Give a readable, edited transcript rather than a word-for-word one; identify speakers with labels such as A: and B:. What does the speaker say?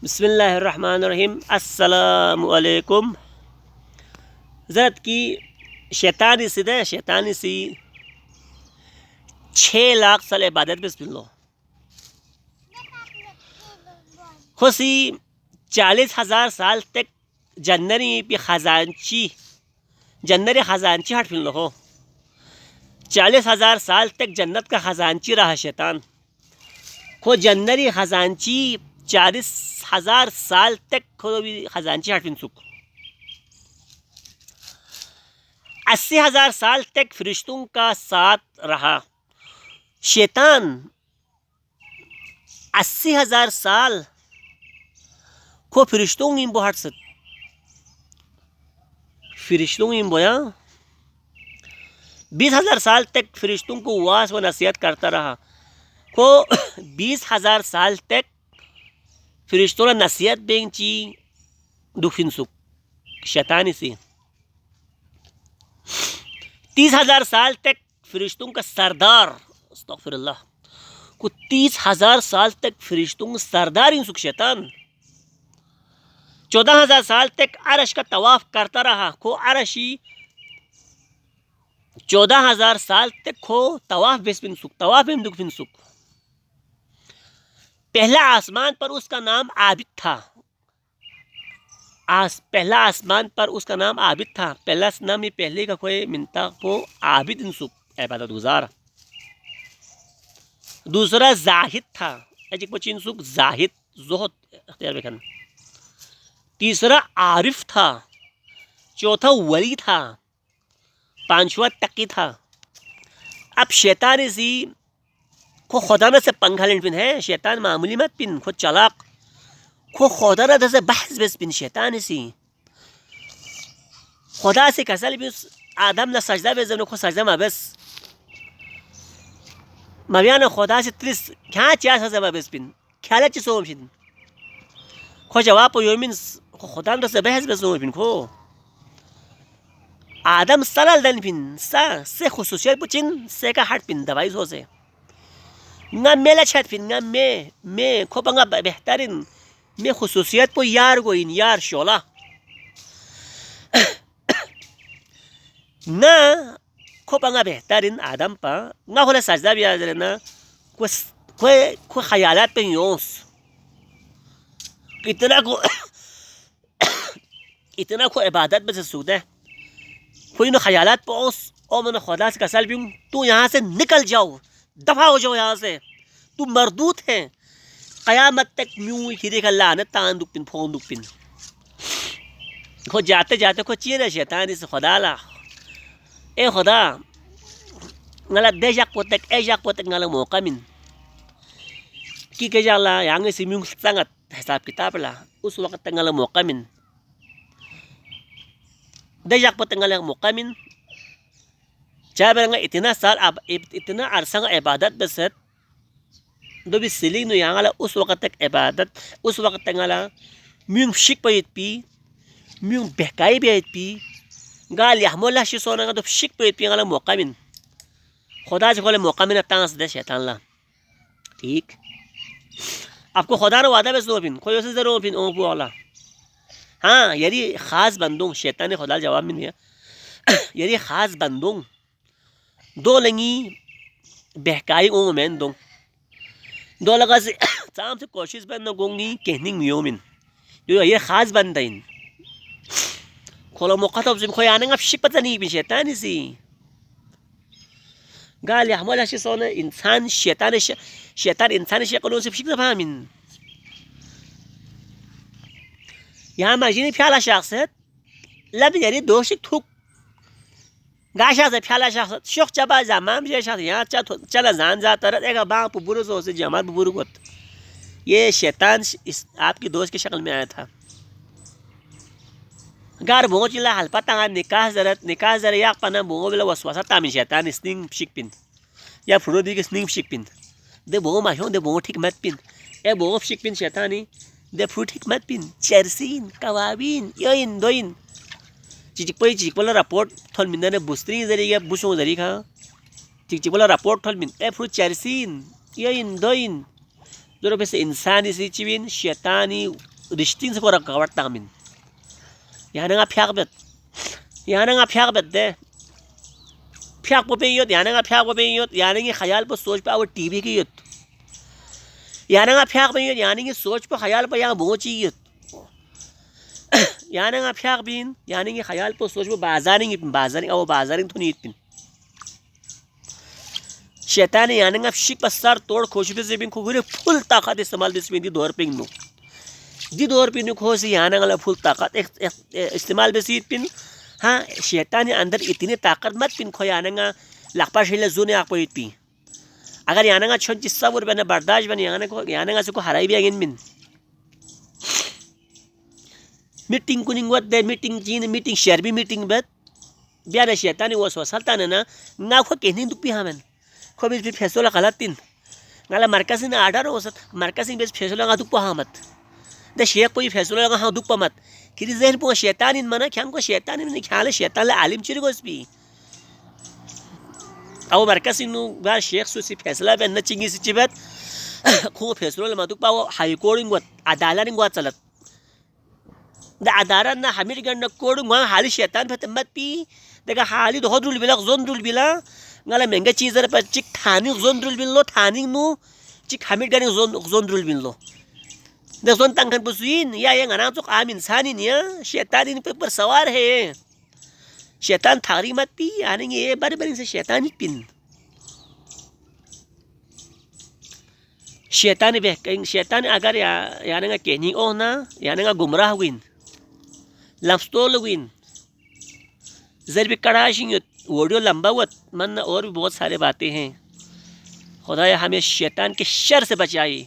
A: बिस्मिल्लाहिर्रहमानिर्रहीम। अस्सलामुअलैकुम। ज़रत की शैतानी सी दे शैतानी सी 6 लाख साल इबादत बिस्मिल लो खुशी 40,000 साल तक जन्नरी पे जन्नरी खजानची हट फिल हो 40,000 साल तक जन्नत का खजानची रहा शैतान को जन्नरी खजानची 40,000 साल तक खो भी खजानची हट फिन सुख 80,000 साल तक फरिश्तों का साथ रहा शैतान 80,000 साल को फरिश्तों इन बोहट सत फरिश्तों इन बोया 20,000 साल तक फरिश्तों को वास व नसीहत करता रहा को 20,000 साल तक फरिश्तों ने नसीहत बेंची दुफिन सुख शैतानी सी 30,000 साल तक फरिश्तों का सरदार अस्तगफिरुल्लाह को 30,000 साल तक फरिश्तों का सरदार इन सुख शैतान 14,000 साल तक अरश का तवाफ करता रहा को अरशी 14,000 साल तक को तवाफ बिन सुख तवाफ बिन दुख बिन सुख पहला आसमान पर उसका नाम आबिद था पहला आसमान पर उसका नाम आबिद था पहला नाम ये पहले का कोई मिनता को आबिद इन सुख इबादत गुजार दूसरा जाहिद था इन सुख जाहिद जोहद अख्तियार बेखन तीसरा आरिफ था चौथा वली था पांचवा तकी था अब शैतान इसी को खुदा से पंखा लेन पिन है शैतान मामूली मत पिन खुद चलाक को खुदा से बहस बेस पिन शैतान इसी खुदा से कसल भी आदम न सजदा बेस को सजदा मा बेस मवियान खुदा से त्रिस क्या चार सजदा मा बेस पिन ख्याल चिसो पिन खो जवाब योमिन खुदा से बहस बेस पिन खो आदम सलल दन पिन सा से खुसूसियत पुचिन से का हट पिन दवाई हो से ना मेला छत पिन ना मैं खोपंगा बेहतरीन मैं खुसूसियत को यार को इन यार शोला ना खोपंगा बेहतरीन आदम पा ना होले सजदा भी आजरे ना को ख्यालात पे योस इतना को इबादत में से सूद है कोई ना ख्यालात पहुँच और मैंने खुदा से कसल भी हूँ तू यहाँ से निकल जाओ दफा हो जाओ यहाँ से तू मरदूत है क़यामत तक म्यूँ खिरे का लाने तान दुपिन फोन दुपिन खो जाते जाते खो चीरे शैतान इस खुदा ला ए खुदा ngala dejak potek ngala mauqa min ki ke jala yang si myung sangat hisab kitab la us waqt ngala mauqa min dejak potek ngala mauqa min चाहे इतना साल इतना अरसा इबादत बसत दो भी सिली नो यहाँ उस वक़्त तक इबादत उस वक़्त तक म्यूंग शिक पे पी म्यूंग बहकाई भी पी गाल यहमोला शिसोना तो शिक पे पी गाला मौका मिन खुदा से खोले मौका मिन तांस दे शैतान ला ठीक आपको खुदा रो वादा बस दो पिन कोई उसे जरूर पिन ओ वाला हाँ यदि खास बंदों शैतान ने खुदा जवाब में दिया यदि खास बंदों दो लंगी बहकाई ओ मैन दो लगा से साम से कोशिश बंद गोंगी कहनिंग मियोमिन जो ये खास बंद इन खोलो मौका तो जिम खोई आने अब शिप पता नहीं भी शैतान इसी गाल यहमल हशी सोने इंसान शैतान इंसान शक्लों से शिक फामिन यहाँ मजीनी फ्याला शख्सियत लब यारी दो शिक थूक गाशा से फ्याला शख्सियत शुख चबा जमाम जे शख्स यहाँ चला जान जा तरत एक बाँ पुबुरु से जमात पुबुरु गोत ये शैतान इस आपकी दोस्त की शक्ल में आया था गार बोंगो चिल्ला हल्पा तंगा निकाह जरा या पना बोंगो बिला वसवासा तामिन शैतान स्निंग शिक पिन या फुरो दी के स्निंग शिक पिन दे बोंगो माशो दे बोंगो ठीक मत पिन ए बोंगो शिक पिन शैतानी दे फुरो ठीक मत पिन चरसीन कवाबिन योइन दोइन चिकपोला रापोर्ट थोल मिंदा बुस्त्री जरिए बुशों जरी खा चिकपोला रापोर्ट थोल मिन ए फुरो चरसीन योइन दोइन जो बस इंसानी सी चिविन शैतानी रिश्तिन से को रकावट तामिन यहाँ ना फ्याक bet यहाँ ना फ्याक bet दे फ्याक पे योत यहाँ ना फ्याक पे योत यानी कि ख्याल पर सोच पे और टीवी की योत यहाँ ना फ्याक पे योत यानी कि सोच पर ख्याल पर यहाँ बोची योत यहाँ ना फ्याक बिन यानी कि ख्याल पर सोच पर बाजारिंग तो नहीं पिन शैतान यानी कि शिक पसार तोड़ खोशबे से बिन खुगुरे फुल ताकत इस्तेमाल दिस में दी दौर पिन नो दी दौर पिन खो से यानी कि फुल ताकत इस्तेमाल बेसी पिन हाँ शैतान अंदर इतनी ताकत मत पिन खो यानी कि लाखपा शेले जोने आप कोई पी अगर यानी कि छोड़ जिस्सा बुर बने बर्दाश्त बने यानी कि को हराई भी आगे बिन मीटिंग कुनिंग वत दे मीटिंग जीन मीटिंग शेयर भी मीटिंग बत बियान शैतान वो सोसलता ना खो कहनी दुपी हमें खो भी फैसला गलत तीन गाला मरकज़ ने आर्डर हो सत मरकज़ बेस फैसला का दुप हमत द शेख कोई फैसला लगा हाँ दुप मत किरी जहन पो शैतान इन मना ख्याम को शैतान इन ख्याल शैतान ला आलिम चिर गोस भी अब मरकज़ इन बार शेख सुसी फैसला पे न चिंगी सी चिबत खो फैसला ला दुप वो हाई कोर्ट इन अदालत इन चलत द अदालत ना हमीर गन कोर्ट वहाँ हाली शैतान पे मत पी देखा हाली दो रुल बिला जोन रुल बिला गाला महंगा चीज़ पर चिक थानी जोन रुल बिन लो थानी नु चिक हमीर गन जोन रुल बिन लो द जोन तंगन पुसीन या ये गना तो आम इंसान ही नहीं शैतान इन पर सवार है शैतान थारी मत पी यानी ये बार बार से शैतान ही पिन शैतान बह शैतान अगर यानी कि कहनी ओ ना यानी कि गुमराह विन लफ्तोल विन जर भी कड़ाशिंग वीडियो लंबा हुआ मन और भी बहुत सारे बातें हैं खुदा हमें शैतान के शर से बचाए।